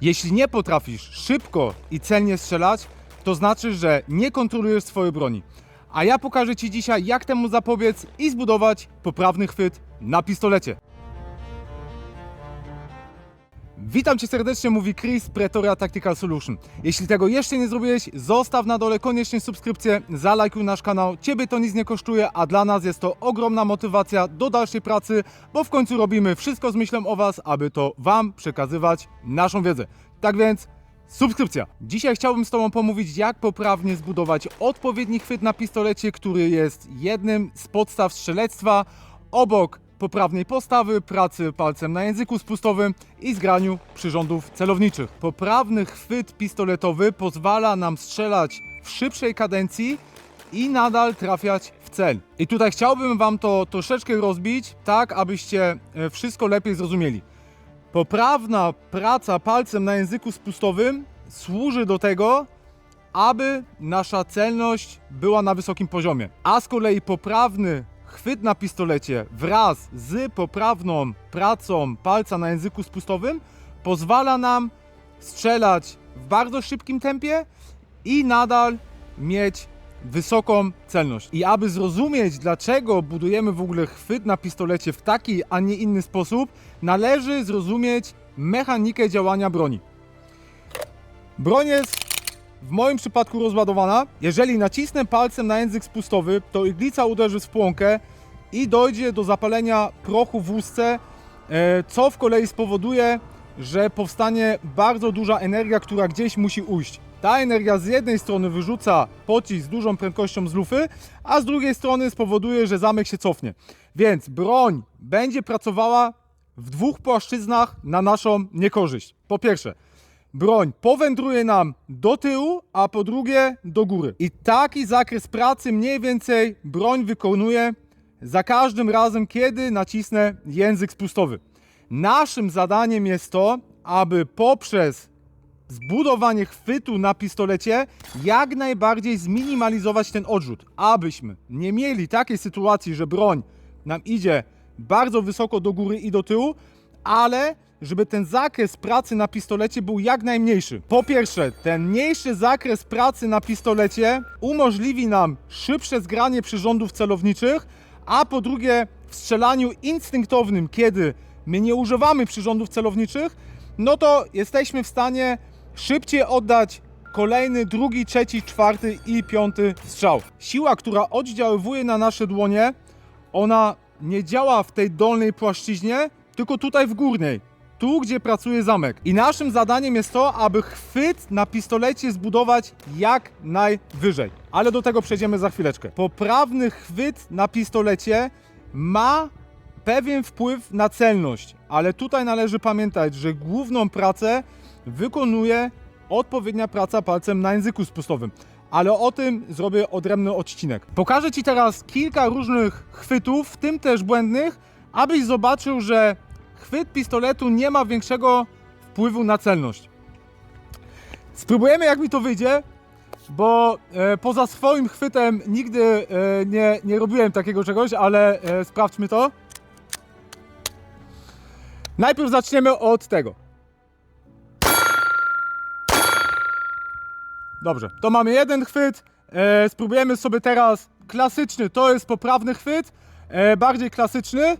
Jeśli nie potrafisz szybko i celnie strzelać, to znaczy, że nie kontrolujesz swojej broni. A ja pokażę Ci dzisiaj, jak temu zapobiec i zbudować poprawny chwyt na pistolecie. Witam Cię serdecznie, mówi Chris, Pretoria Tactical Solution. Jeśli tego jeszcze nie zrobiłeś, zostaw na dole koniecznie subskrypcję, zalajkuj nasz kanał. Ciebie to nic nie kosztuje, a dla nas jest to ogromna motywacja do dalszej pracy, bo w końcu robimy wszystko z myślą o Was, aby to Wam przekazywać naszą wiedzę. Tak więc subskrypcja. Dzisiaj chciałbym z Tobą pomówić, jak poprawnie zbudować odpowiedni chwyt na pistolecie, który jest jednym z podstaw strzelectwa, obok poprawnej postawy, pracy palcem na języku spustowym i zgraniu przyrządów celowniczych. Poprawny chwyt pistoletowy pozwala nam strzelać w szybszej kadencji i nadal trafiać w cel. I tutaj chciałbym Wam to troszeczkę rozbić, tak abyście wszystko lepiej zrozumieli. Poprawna praca palcem na języku spustowym służy do tego, aby nasza celność była na wysokim poziomie. A z kolei poprawny chwyt na pistolecie wraz z poprawną pracą palca na języku spustowym pozwala nam strzelać w bardzo szybkim tempie i nadal mieć wysoką celność. I aby zrozumieć, dlaczego budujemy w ogóle chwyt na pistolecie w taki, a nie inny sposób, należy zrozumieć mechanikę działania broni. Broń jest w moim przypadku rozładowana. Jeżeli nacisnę palcem na język spustowy, to iglica uderzy w spłonkę i dojdzie do zapalenia prochu w łusce, co w kolei spowoduje, że powstanie bardzo duża energia, która gdzieś musi ujść. Ta energia z jednej strony wyrzuca pocisk z dużą prędkością z lufy, a z drugiej strony spowoduje, że zamek się cofnie. Więc broń będzie pracowała w dwóch płaszczyznach na naszą niekorzyść. Po pierwsze, broń powędruje nam do tyłu, a po drugie do góry. I taki zakres pracy mniej więcej broń wykonuje za każdym razem, kiedy nacisnę język spustowy. Naszym zadaniem jest to, aby poprzez zbudowanie chwytu na pistolecie jak najbardziej zminimalizować ten odrzut, abyśmy nie mieli takiej sytuacji, że broń nam idzie bardzo wysoko do góry i do tyłu, ale żeby ten zakres pracy na pistolecie był jak najmniejszy. Po pierwsze, ten mniejszy zakres pracy na pistolecie umożliwi nam szybsze zgranie przyrządów celowniczych, a po drugie w strzelaniu instynktownym, kiedy my nie używamy przyrządów celowniczych, no to jesteśmy w stanie szybciej oddać kolejny, drugi, trzeci, czwarty i piąty strzał. Siła, która oddziaływuje na nasze dłonie, ona nie działa w tej dolnej płaszczyźnie, tylko tutaj w górnej, tu gdzie pracuje zamek. I naszym zadaniem jest to, aby chwyt na pistolecie zbudować jak najwyżej. Ale do tego przejdziemy za chwileczkę. Poprawny chwyt na pistolecie ma pewien wpływ na celność, ale tutaj należy pamiętać, że główną pracę wykonuje odpowiednia praca palcem na języku spustowym. Ale o tym zrobię odrębny odcinek. Pokażę Ci teraz kilka różnych chwytów, w tym też błędnych, abyś zobaczył, że chwyt pistoletu nie ma większego wpływu na celność. Spróbujemy, jak mi to wyjdzie, bo poza swoim chwytem nigdy nie robiłem takiego czegoś, ale sprawdźmy to. Najpierw zaczniemy od tego. Dobrze, to mamy jeden chwyt. Spróbujemy sobie teraz klasyczny, to jest poprawny chwyt, bardziej klasyczny.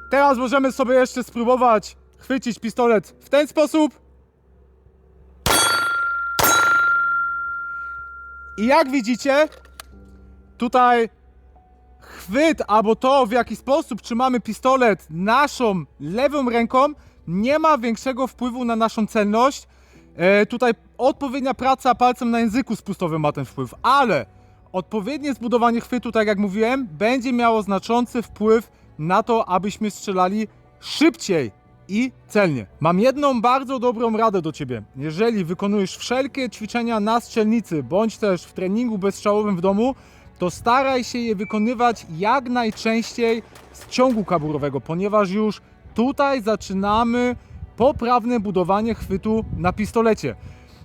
Teraz możemy sobie jeszcze spróbować chwycić pistolet w ten sposób. I jak widzicie, tutaj chwyt albo to, w jaki sposób trzymamy pistolet naszą lewą ręką, nie ma większego wpływu na naszą celność. Tutaj odpowiednia praca palcem na języku spustowym ma ten wpływ, ale odpowiednie zbudowanie chwytu, tak jak mówiłem, będzie miało znaczący wpływ na to, abyśmy strzelali szybciej i celnie. Mam jedną bardzo dobrą radę do Ciebie. Jeżeli wykonujesz wszelkie ćwiczenia na strzelnicy, bądź też w treningu bezstrzałowym w domu, to staraj się je wykonywać jak najczęściej z ciągu kaburowego, ponieważ już tutaj zaczynamy poprawne budowanie chwytu na pistolecie.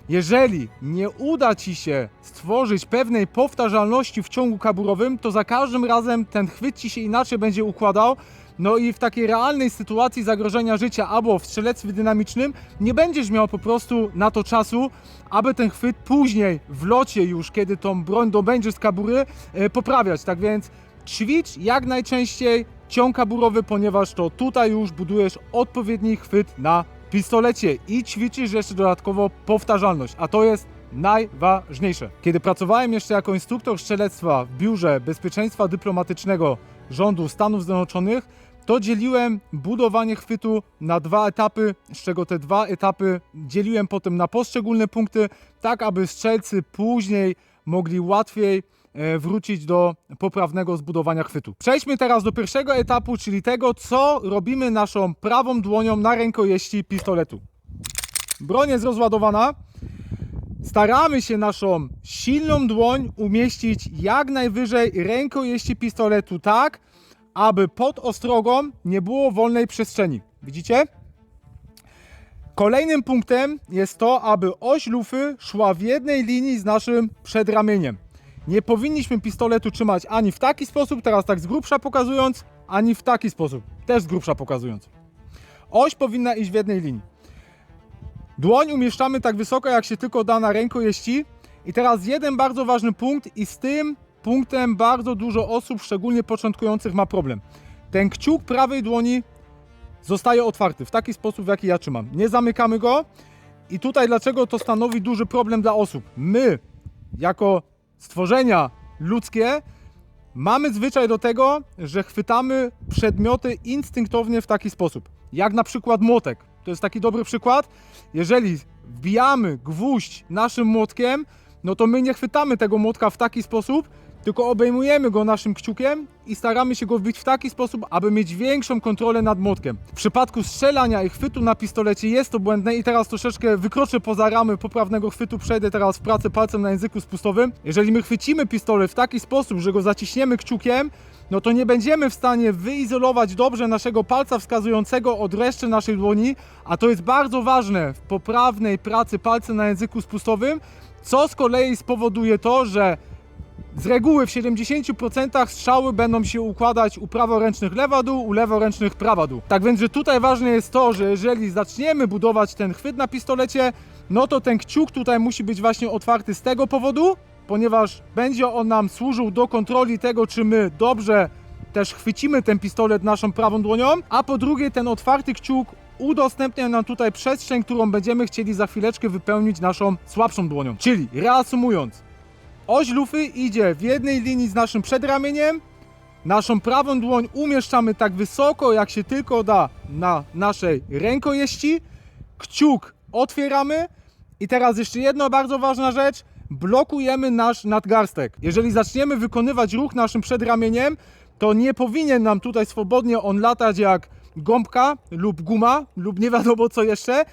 Jeżeli nie uda Ci się stworzyć pewnej powtarzalności w ciągu kaburowym, to za każdym razem ten chwyt Ci się inaczej będzie układał No i w takiej realnej sytuacji zagrożenia życia albo w strzelectwie dynamicznym nie będziesz miał po prostu na to czasu, aby ten chwyt później w locie już, kiedy tą broń dobędziesz z kabury, poprawiać. Tak więc ćwicz jak najczęściej ciąg kaburowy, ponieważ to tutaj już budujesz odpowiedni chwyt na pistolecie i ćwiczysz jeszcze dodatkowo powtarzalność, a to jest najważniejsze. Kiedy pracowałem jeszcze jako instruktor strzelectwa w Biurze Bezpieczeństwa Dyplomatycznego Rządu Stanów Zjednoczonych, to dzieliłem budowanie chwytu na 2 etapy, z czego te 2 etapy dzieliłem potem na poszczególne punkty, tak aby strzelcy później mogli łatwiej wrócić do poprawnego zbudowania chwytu. Przejdźmy teraz do pierwszego etapu, czyli tego, co robimy naszą prawą dłonią na rękojeści pistoletu. Broń jest rozładowana. Staramy się naszą silną dłoń umieścić jak najwyżej rękojeści pistoletu, tak aby pod ostrogą nie było wolnej przestrzeni. Widzicie? Kolejnym punktem jest to, aby oś lufy szła w jednej linii z naszym przedramieniem. Nie powinniśmy pistoletu trzymać ani w taki sposób, teraz tak z grubsza pokazując, ani w taki sposób, też z grubsza pokazując. Oś powinna iść w jednej linii. Dłoń umieszczamy tak wysoko, jak się tylko da na rękojeści. I teraz jeden bardzo ważny punkt i z tym punktem bardzo dużo osób, szczególnie początkujących, ma problem. Ten kciuk prawej dłoni zostaje otwarty w taki sposób, w jaki ja trzymam. Nie zamykamy go i tutaj dlaczego to stanowi duży problem dla osób. My, jako stworzenia ludzkie, mamy zwyczaj do tego, że chwytamy przedmioty instynktownie w taki sposób. Jak na przykład młotek. To jest taki dobry przykład. Jeżeli wbijamy gwóźdź naszym młotkiem, no to my nie chwytamy tego młotka w taki sposób, tylko obejmujemy go naszym kciukiem i staramy się go wbić w taki sposób, aby mieć większą kontrolę nad młotkiem. W przypadku strzelania i chwytu na pistolecie jest to błędne i teraz troszeczkę wykroczę poza ramy poprawnego chwytu, przejdę teraz w pracę palcem na języku spustowym. Jeżeli my chwycimy pistolet w taki sposób, że go zaciśniemy kciukiem, no to nie będziemy w stanie wyizolować dobrze naszego palca wskazującego od reszty naszej dłoni, a to jest bardzo ważne w poprawnej pracy palcem na języku spustowym, co z kolei spowoduje to, że z reguły w 70% strzały będą się układać u praworęcznych lewa dół, u leworęcznych prawa dół. Tak więc, że tutaj ważne jest to, że jeżeli zaczniemy budować ten chwyt na pistolecie, no to ten kciuk tutaj musi być właśnie otwarty z tego powodu, ponieważ będzie on nam służył do kontroli tego, czy my dobrze też chwycimy ten pistolet naszą prawą dłonią, a po drugie ten otwarty kciuk udostępnia nam tutaj przestrzeń, którą będziemy chcieli za chwileczkę wypełnić naszą słabszą dłonią. Czyli reasumując, oś lufy idzie w jednej linii z naszym przedramieniem, naszą prawą dłoń umieszczamy tak wysoko, jak się tylko da na naszej rękojeści, kciuk otwieramy i teraz jeszcze jedna bardzo ważna rzecz, blokujemy nasz nadgarstek. Jeżeli zaczniemy wykonywać ruch naszym przedramieniem, to nie powinien nam tutaj swobodnie on latać jak gąbka lub guma lub nie wiadomo co jeszcze,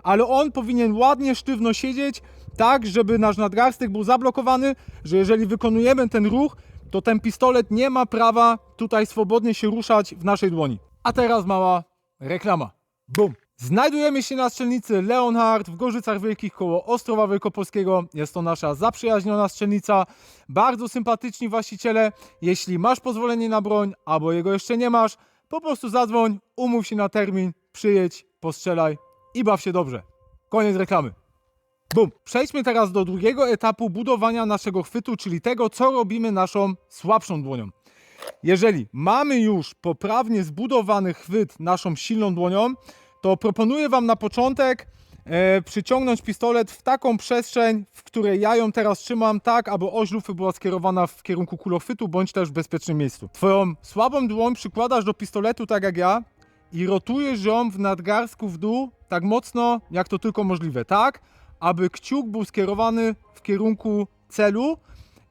ale on powinien ładnie sztywno siedzieć, tak żeby nasz nadgarstek był zablokowany, że jeżeli wykonujemy ten ruch, to ten pistolet nie ma prawa tutaj swobodnie się ruszać w naszej dłoni. A teraz mała reklama. Bum! Znajdujemy się na strzelnicy Leonhard w Gorzycach Wielkich koło Ostrowa Wielkopolskiego. Jest to nasza zaprzyjaźniona strzelnica. Bardzo sympatyczni właściciele. Jeśli masz pozwolenie na broń, albo jego jeszcze nie masz, po prostu zadzwoń, umów się na termin, przyjedź, postrzelaj i baw się dobrze. Koniec reklamy. Bum! Przejdźmy teraz do drugiego etapu budowania naszego chwytu, czyli tego, co robimy naszą słabszą dłonią. Jeżeli mamy już poprawnie zbudowany chwyt naszą silną dłonią, to proponuję Wam na początek przyciągnąć pistolet w taką przestrzeń, w której ja ją teraz trzymam, tak aby oś lufy była skierowana w kierunku kulochwytu, bądź też w bezpiecznym miejscu. Twoją słabą dłoń przykładasz do pistoletu tak jak ja i rotujesz ją w nadgarstku w dół tak mocno, jak to tylko możliwe, tak aby kciuk był skierowany w kierunku celu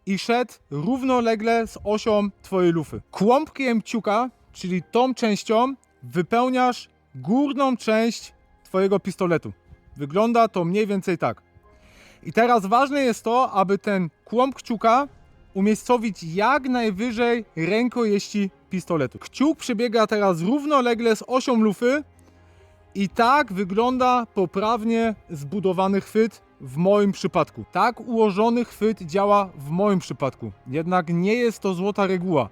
i szedł równolegle z osią Twojej lufy. Kłąbkiem kciuka, czyli tą częścią, wypełniasz górną część Twojego pistoletu. Wygląda to mniej więcej tak. I teraz ważne jest to, aby ten kłąb kciuka umiejscowić jak najwyżej rękojeści pistoletu. Kciuk przebiega teraz równolegle z osią lufy i tak wygląda poprawnie zbudowany chwyt w moim przypadku. Tak ułożony chwyt działa w moim przypadku. Jednak nie jest to złota reguła.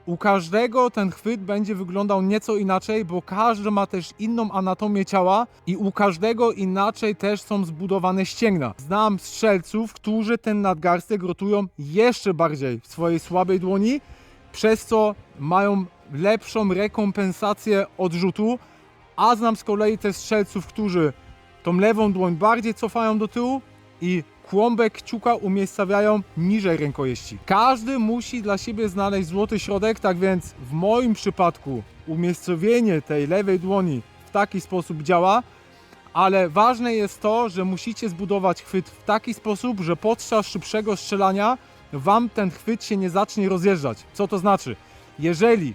U każdego ten chwyt będzie wyglądał nieco inaczej, bo każdy ma też inną anatomię ciała i u każdego inaczej też są zbudowane ścięgna. Znam strzelców, którzy ten nadgarstek rotują jeszcze bardziej w swojej słabej dłoni, przez co mają lepszą rekompensację odrzutu, a znam z kolei też strzelców, którzy tą lewą dłoń bardziej cofają do tyłu i kłąbek kciuka umiejscawiają niżej rękojeści. Każdy musi dla siebie znaleźć złoty środek, tak więc w moim przypadku umiejscowienie tej lewej dłoni w taki sposób działa, ale ważne jest to, że musicie zbudować chwyt w taki sposób, że podczas szybszego strzelania wam ten chwyt się nie zacznie rozjeżdżać. Co to znaczy? Jeżeli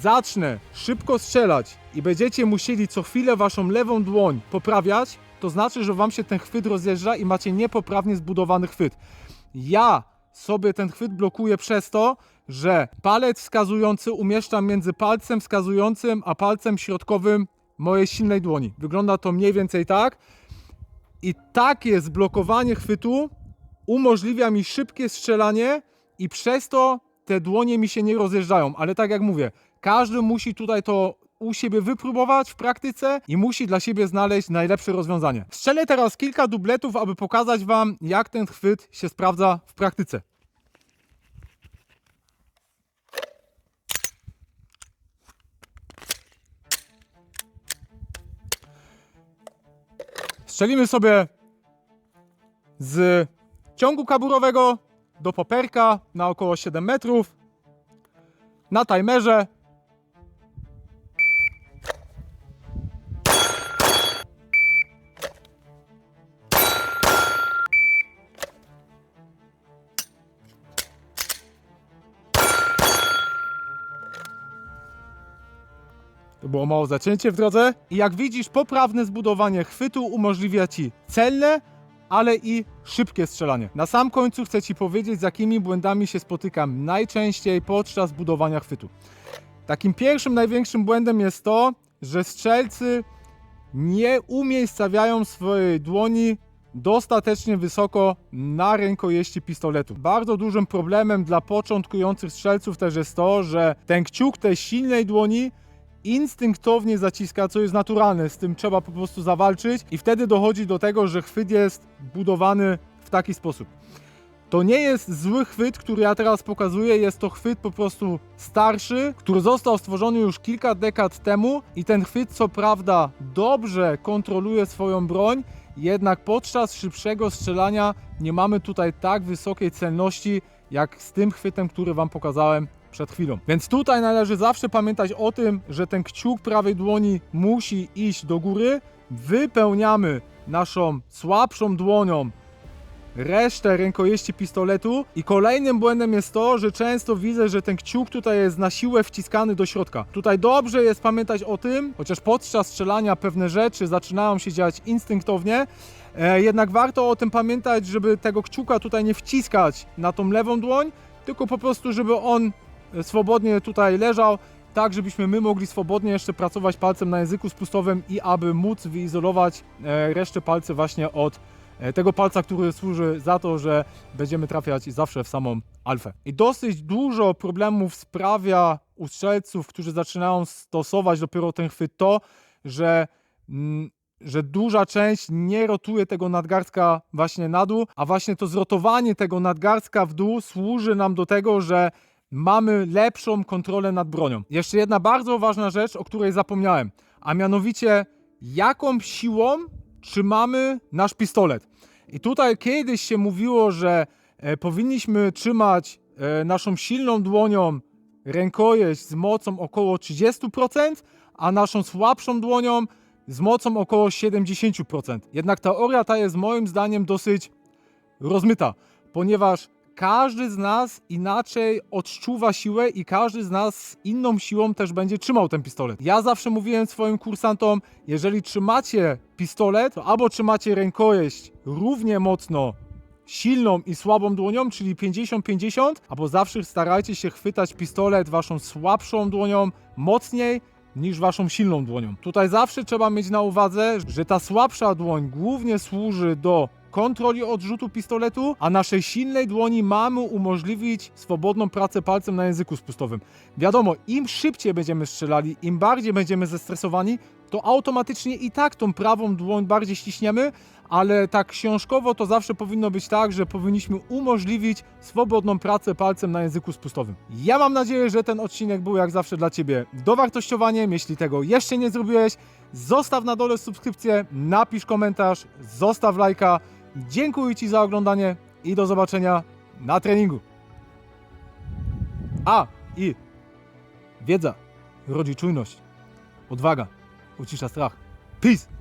zacznę szybko strzelać i będziecie musieli co chwilę waszą lewą dłoń poprawiać, to znaczy, że wam się ten chwyt rozjeżdża i macie niepoprawnie zbudowany chwyt. Ja sobie ten chwyt blokuję przez to, że palec wskazujący umieszczam między palcem wskazującym a palcem środkowym mojej silnej dłoni. Wygląda to mniej więcej tak. I takie zblokowanie chwytu umożliwia mi szybkie strzelanie i przez to te dłonie mi się nie rozjeżdżają. Ale tak jak mówię, każdy musi tutaj to u siebie wypróbować w praktyce i musi dla siebie znaleźć najlepsze rozwiązanie. Strzelę teraz kilka dubletów, aby pokazać wam, jak ten chwyt się sprawdza w praktyce. Strzelimy sobie z ciągu kaburowego do poperka na około 7 metrów na timerze. To było mało zacięcie w drodze. I jak widzisz, poprawne zbudowanie chwytu umożliwia ci celne, ale i szybkie strzelanie. Na sam końcu chcę ci powiedzieć, z jakimi błędami się spotykam najczęściej podczas budowania chwytu. Takim pierwszym, największym błędem jest to, że strzelcy nie umiejscawiają swojej dłoni dostatecznie wysoko na rękojeści pistoletu. Bardzo dużym problemem dla początkujących strzelców też jest to, że ten kciuk tej silnej dłoni instynktownie zaciska, co jest naturalne, z tym trzeba po prostu zawalczyć i wtedy dochodzi do tego, że chwyt jest budowany w taki sposób. To nie jest zły chwyt, który ja teraz pokazuję, jest to chwyt po prostu starszy, który został stworzony już kilka dekad temu i ten chwyt co prawda dobrze kontroluje swoją broń, jednak podczas szybszego strzelania nie mamy tutaj tak wysokiej celności jak z tym chwytem, który wam pokazałem przed chwilą. Więc tutaj należy zawsze pamiętać o tym, że ten kciuk prawej dłoni musi iść do góry. Wypełniamy naszą słabszą dłonią resztę rękojeści pistoletu i kolejnym błędem jest to, że często widzę, że ten kciuk tutaj jest na siłę wciskany do środka. Tutaj dobrze jest pamiętać o tym, chociaż podczas strzelania pewne rzeczy zaczynają się dziać instynktownie, jednak warto o tym pamiętać, żeby tego kciuka tutaj nie wciskać na tą lewą dłoń, tylko po prostu, żeby on swobodnie tutaj leżał, tak żebyśmy my mogli swobodnie jeszcze pracować palcem na języku spustowym i aby móc wyizolować resztę palce właśnie od tego palca, który służy za to, że będziemy trafiać zawsze w samą alfę. I dosyć dużo problemów sprawia u strzelców, którzy zaczynają stosować dopiero ten chwyt to, że duża część nie rotuje tego nadgarstka właśnie na dół, a właśnie to zrotowanie tego nadgarstka w dół służy nam do tego, że mamy lepszą kontrolę nad bronią. Jeszcze jedna bardzo ważna rzecz, o której zapomniałem, a mianowicie jaką siłą trzymamy nasz pistolet. I tutaj kiedyś się mówiło, że powinniśmy trzymać naszą silną dłonią rękojeść z mocą około 30%, a naszą słabszą dłonią z mocą około 70%. Jednak teoria ta jest moim zdaniem dosyć rozmyta, ponieważ każdy z nas inaczej odczuwa siłę i każdy z nas z inną siłą też będzie trzymał ten pistolet. Ja zawsze mówiłem swoim kursantom, jeżeli trzymacie pistolet, to albo trzymacie rękojeść równie mocno silną i słabą dłonią, czyli 50-50, albo zawsze starajcie się chwytać pistolet waszą słabszą dłonią mocniej niż waszą silną dłonią. Tutaj zawsze trzeba mieć na uwadze, że ta słabsza dłoń głównie służy do kontroli odrzutu pistoletu, a naszej silnej dłoni mamy umożliwić swobodną pracę palcem na języku spustowym. Wiadomo, im szybciej będziemy strzelali, im bardziej będziemy zestresowani, to automatycznie i tak tą prawą dłoń bardziej ściśniemy, ale tak książkowo to zawsze powinno być tak, że powinniśmy umożliwić swobodną pracę palcem na języku spustowym. Ja mam nadzieję, że ten odcinek był jak zawsze dla Ciebie dowartościowaniem. Jeśli tego jeszcze nie zrobiłeś, zostaw na dole subskrypcję, napisz komentarz, zostaw lajka. Dziękuję Ci za oglądanie i do zobaczenia na treningu. I wiedza rodzi czujność, odwaga ucisza strach. Peace!